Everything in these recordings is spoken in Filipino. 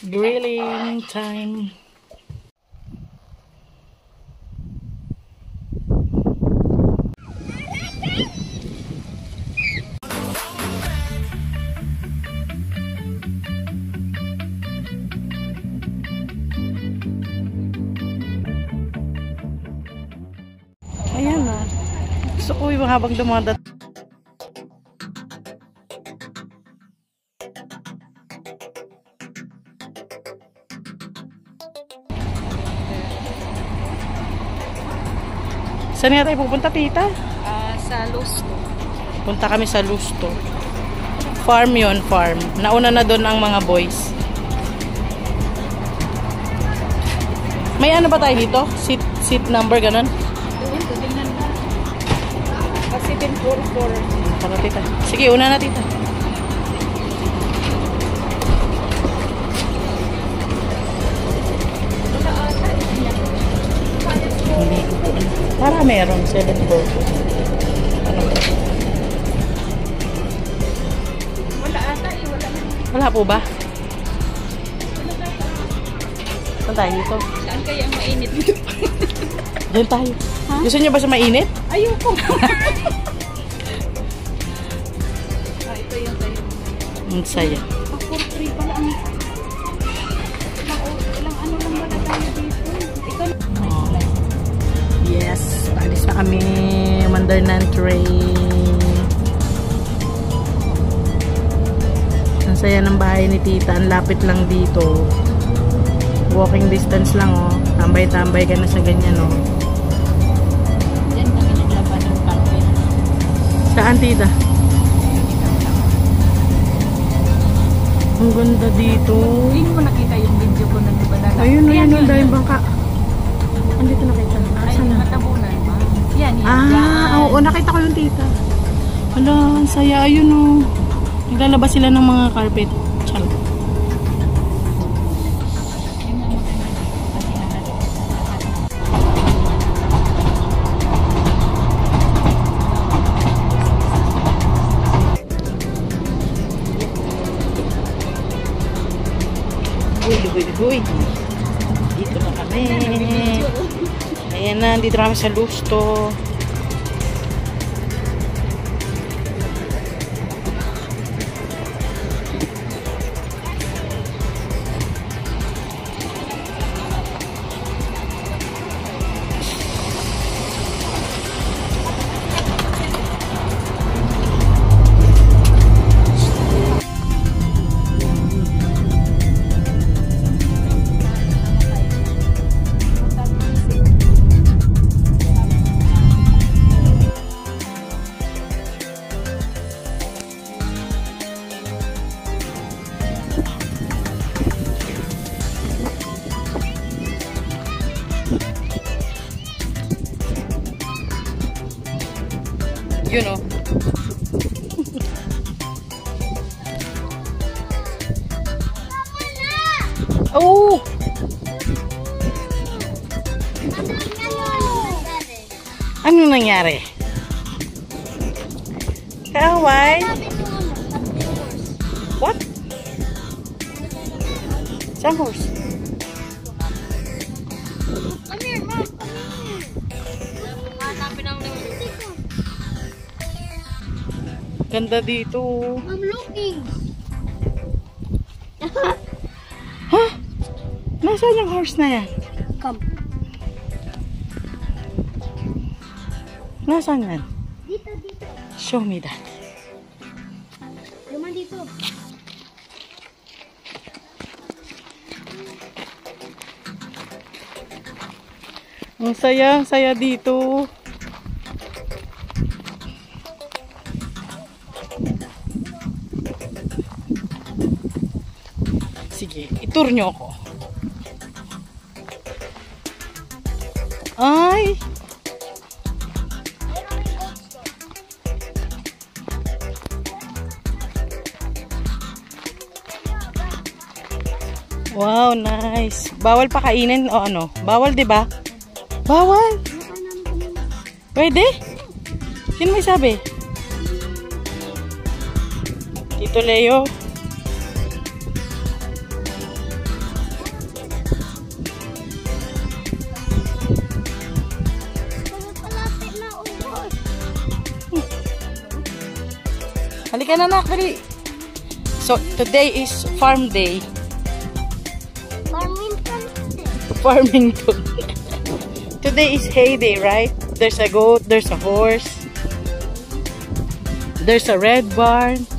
Grilling time. Ayan na. Gusto ko yung habang dumadat. Saan nga tayo pupunta, tita? Sa Lusto. Punta kami sa Lusto. Farm yon, farm. Nauna na doon ang mga boys. May ano ba tayo dito? Seat number, ganun? Tingnan ba? 744. Tara, tita. Sige, una na, tita. Hindi. Para meron, 744. Ano ba? Wala ata eh, wala na. Wala po ba? Saan tayo dito? Saan kaya ang mainit dito? Diyan tayo. Ha? Gusto niyo ba sa mainit? Ayoko. Ito yung tayo. Ang saya. Ako, free pala ang... Ilang ano lang wala tayo dito. Ikaw Oh. Yes, paalis na kami. Mandarnan train. Ang saya ng bahay ni tita. Ang lapit lang dito. Walking distance lang, oh. Tambay-tambay ka na sa ganyan, oh. Diyan kami naglaban ng carpet. Saan, tita? Ang ganda dito. Hindi mo nakita yung video ko na diba na? Ayun, ayun, ayun. Dahil bangka. Andito nakita. Ay, Saan na? matabunan ba? Yan, yan. Ah, oo, nakita ko yung tita. Hala, ang saya. Ayun, oh. Naglalabas sila ng mga carpet. Charot. Uy. Dito na kami. Ayan na, dito na kami sa Lusto. You know. Oh! Ano nangyari? Kaaway? What? Saan horse? Come here, Mom. Come here. Hanapin ang Ganda dito. I'm looking. Ha? Nasaan yung horse na yan? Come. Nasaan yan? Dito, dito. Show me that. Luman dito. Ang saya dito. Sige, itur nyo ako. Ay! Wow, nice. Bawal pa kainin o ano? Bawal, 'di ba? Bawal. Pwede? Sino may sabi? Tito Leo. Halika na nak, dali. So, today is farm day. Farmington. Today is hay day, right? There's a goat, there's a horse. There's a red barn.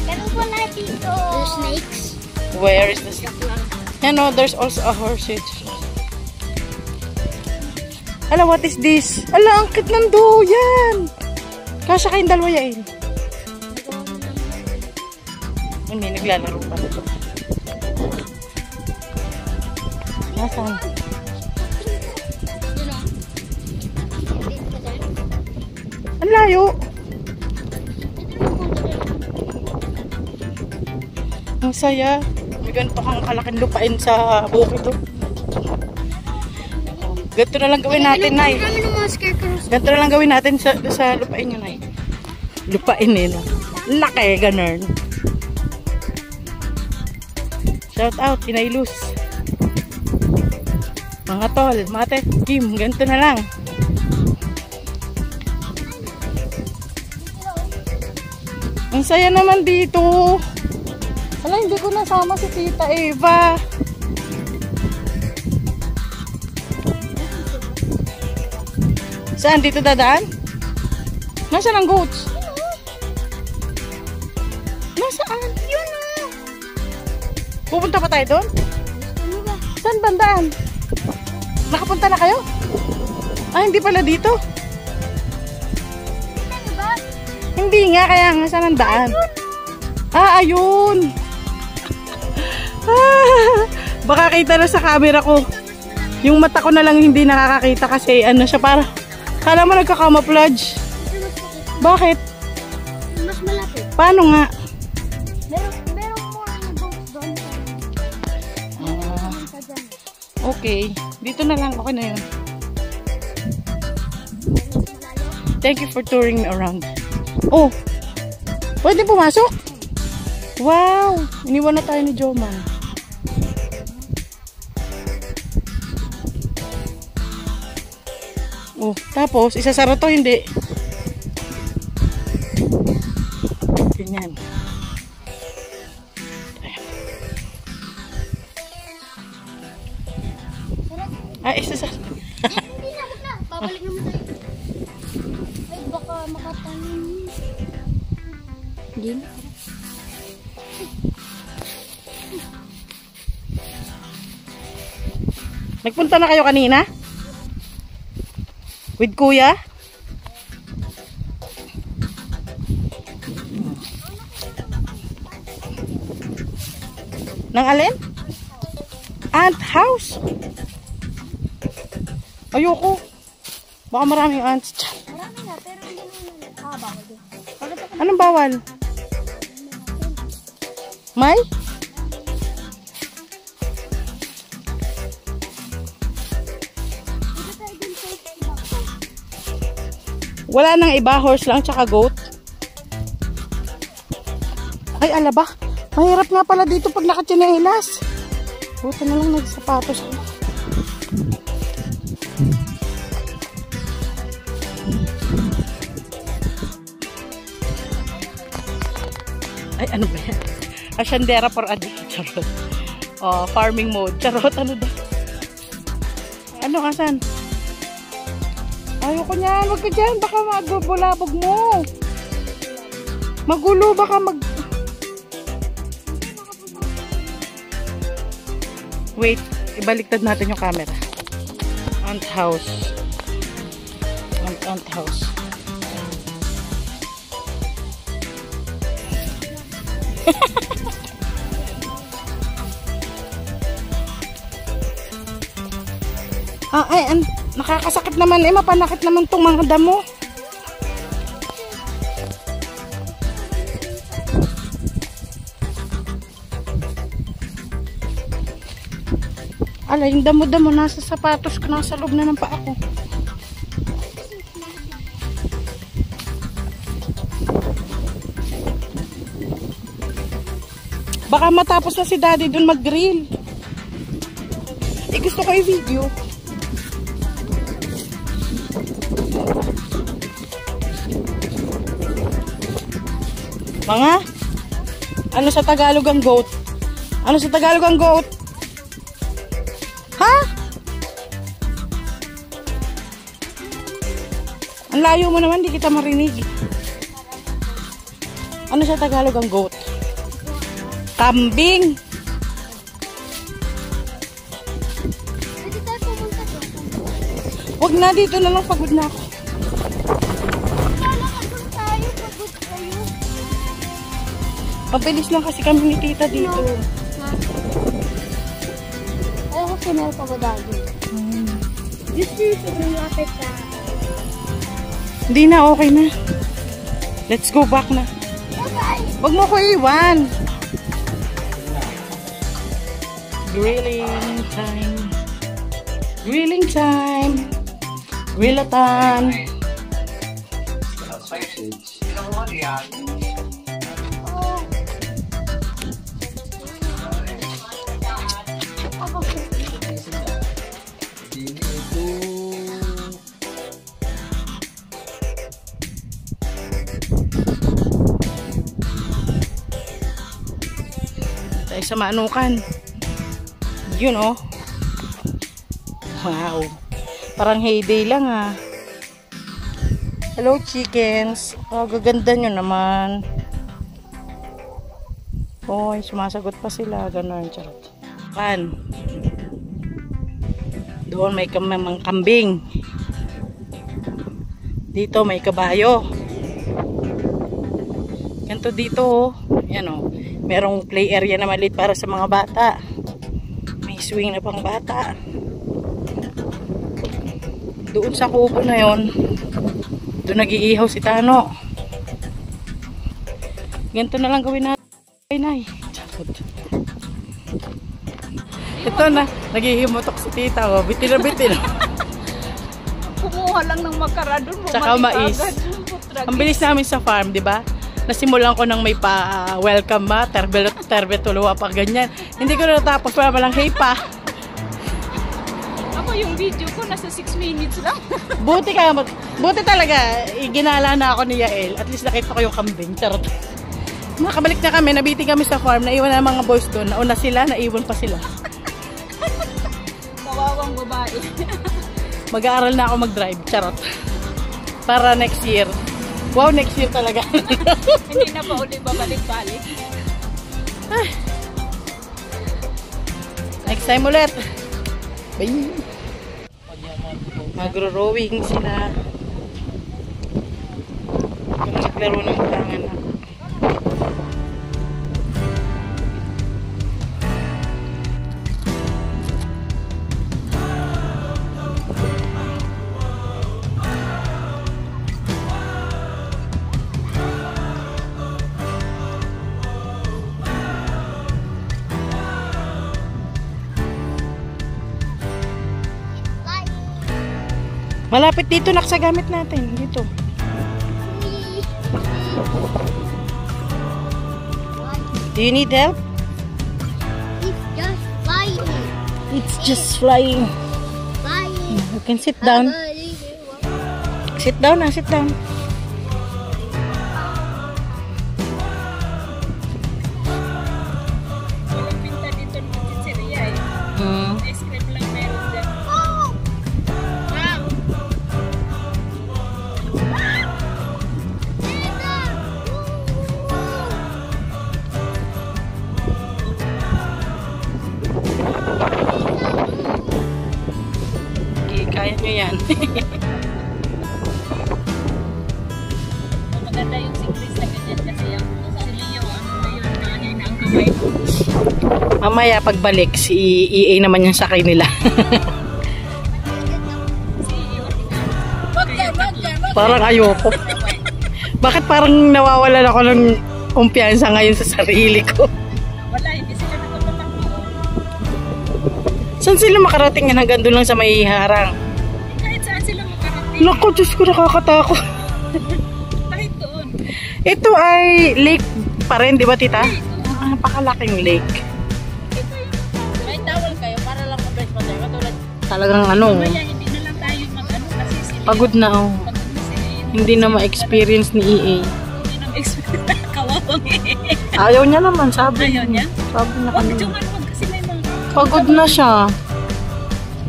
Pero wala dito. There's snakes. Where is the snake? You know, there's also a horse. Ala, what is this? Ala, ang cute ng duyan. Kasya kayong dalawa yan. Hindi, naglalaro pa. Nasaan? Ang layo. Ang saya. May ganito kang kalaking lupain sa bukid to. Ganito na lang gawin natin, Nay. Ganito na lang gawin natin sa lupain yun, Nay. Lupain eh, no? Laki, ganun. Shout out, Inailus. Mga tol, mate, Kim, ganito na lang. Ang saya naman dito. Wala, hindi ko nasama si Tita Eva. Saan? Dito dadaan? Nasaan ang goats? Nasaan? Yun o. Pupunta pa tayo doon? Saan bandaan? Nakapunta na kayo? Ah, hindi pala dito. Hindi nga, kaya nga saan ang daan? Ah, ayun. Baka kita na sa camera ko. Yung mata ko na lang hindi nakakakita kasi ano siya para. Kala mo nagka-camouflage. Bakit? Mas malapit. Paano nga? Meron mo ang boats doon. Okay. Dito na lang. Okay na yun. Thank you for touring me around. Oh! Pwede pumasok? Wow! Iniwan na tayo ni Joman. Oh, tapos isasara to, hindi. Ganyan. Ah, isasara. Hindi na, wag na. Babalik naman tayo. Ay, baka makatanim. Hindi na. Nagpunta na kayo kanina? With kuya? Nang alin? Ant house? Ayoko. Baka maraming ants. Marami na, pero hindi naman. Ah, bawal din. Anong bawal? May? Wala nang iba, horse lang tsaka goat. Ay, alaba. Mahirap nga pala dito pag nakatsinelas. Buta na lang nagsapatos ko. Ay, ano ba yan? Asyandera for adik. Charot. Oh, farming mode. Charot, ano ba? Ano, asan? Ayoko niyan, wag ka dyan, baka magulabog mo. Magulo, baka mag... Wait, ibaliktad natin yung camera. Ant house. Ant house. Nakakasakit naman eh, mapanakit naman tong mga damo. Ala, yung damo-damo nasa sapatos ko, nasa loob na ng paa ko. Baka matapos na si Daddy dun mag-grill. Eh, gusto ko i-video. Mga? Ano sa Tagalog ang goat? Ano sa Tagalog ang goat? Ha? Ang layo mo naman, di kita marinig. Ano sa Tagalog ang goat? Kambing. Pwede tayo pumunta doon. Wag na, dito na lang, pagod na ako. Lalakad doon tayo, pagod kayo. Mabilis lang kasi kami ni tita dito. Ayaw ko sinara pa ba dati? Gusto yung sobrang lapit na. Hindi na, okay na. Let's go back na. Wag mo ko iwan. Grilling time. Grilling time. Grillatan. Tayo sa Maanukan. Yun oh. Wow. Parang heyday lang ah. Hello chickens. Oh, gaganda nyo naman. Oy, sumasagot pa sila. Ganon, charot. Pan. Doon may mga kambing. Dito may kabayo. Ganito dito oh. Yan oh. Merong play area na maliit para sa mga bata. May swing na pang bata. Doon sa kubo na yon, doon nag-iihaw si Tano. Ganito na lang gawin natin. Nay. Ito na, naghihimutok si tita. Oh. Bitin na bitin. Kumuha lang ng makara doon. Tsaka mais. Ang bilis namin sa farm, di ba? Nasimulan ko nang may pa-welcome ma, terbetuluwa pa ganyan. Hindi ko na natapos, wala palang hay pa. Ako yung video ko, nasa 6 minutes lang. Buti talaga, ginala na ako ni Yael. At least nakita ko yung kambing. Charot. Nakabalik na kami, nabiti kami sa farm, naiwan na mga boys doon. Nauna sila, naiwan pa sila. Kawawang babae. Mag-aaral na ako mag-drive. Charot. Para next year. Wow, next year talaga. Hindi na pa uli babalik-balik. Next time ulit. Bye. Magro-rowing sila. Naglaro ng tangan na. Malapit dito, nakasagamit natin. Dito. Do you need help? It's just flying. It's just flying. Flying. You can sit down. Sit down na, sit down. Walang pinta dito ng pizzeria eh. Ice cream lang meron dyan. Kaya nyo yan. Maganda yung secret sa ganyan kasi yung si Leo, ano na yun, nanay na ang kamay. Mamaya pagbalik, si EA naman yung sakay nila. Parang ayoko. Bakit parang nawawalan ako ng kumpiyansa ngayon sa sarili ko? Wala, hindi sila nakapatakbo. Saan sila makarating yan hanggang doon lang sa may harang? Kahit saan sila makarating. Naku, Diyos ko, nakakatakot. Kahit doon. Ito ay lake pa rin, di ba tita? Napakalaking lake. May towel kayo para lang ma-brush pa tayo. Katulad, Talagang ano, mamaya hindi na lang tayo mag-ano kasi sila. pagod na oh. Pagod na sila. Hindi na ma-experience ni EA. Hindi na ma-experience. Kawawang Ayaw niya naman, sabi. Ayaw niya? Sabi niya Wag, kanina. Jomar, wag kasi may mga... Pagod na siya.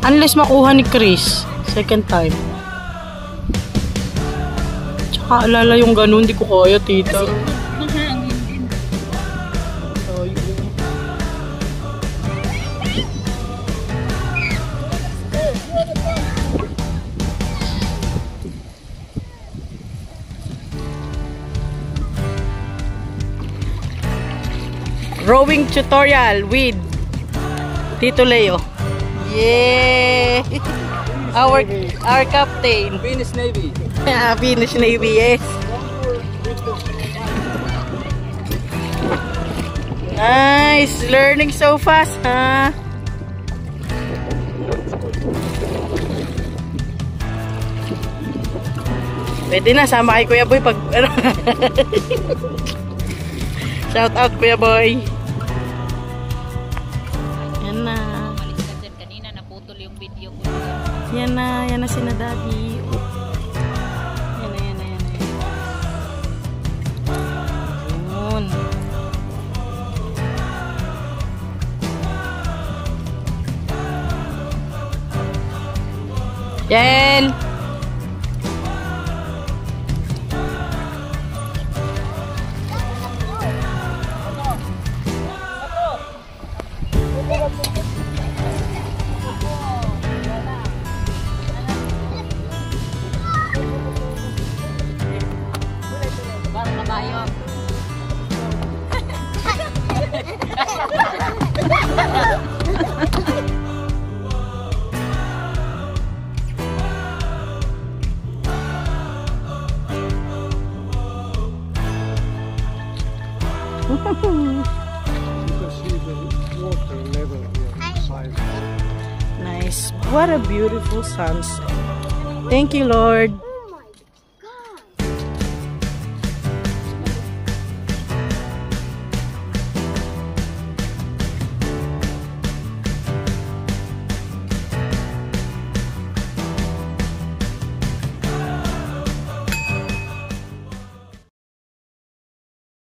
Unless makuha ni Chris. Second time. Tsaka alala yung ganun, di ko kaya, tita. Kasi mahangin din. Rowing tutorial with Tito Leo. Yeah! Our captain. Venus Navy. Venus Navy, yes. Nice! Learning so fast, huh? Pwede na, sama kay Kuya Boy pag ano. Shout out Kuya Boy. Yan na. Malis ka dyan. Kanina naputol yung video ko. Yan na sina Daddy. Yan na. Yun. Yan. Parang kabayo. You can see the water level here. Nice. What a beautiful sunset. Thank you, Lord.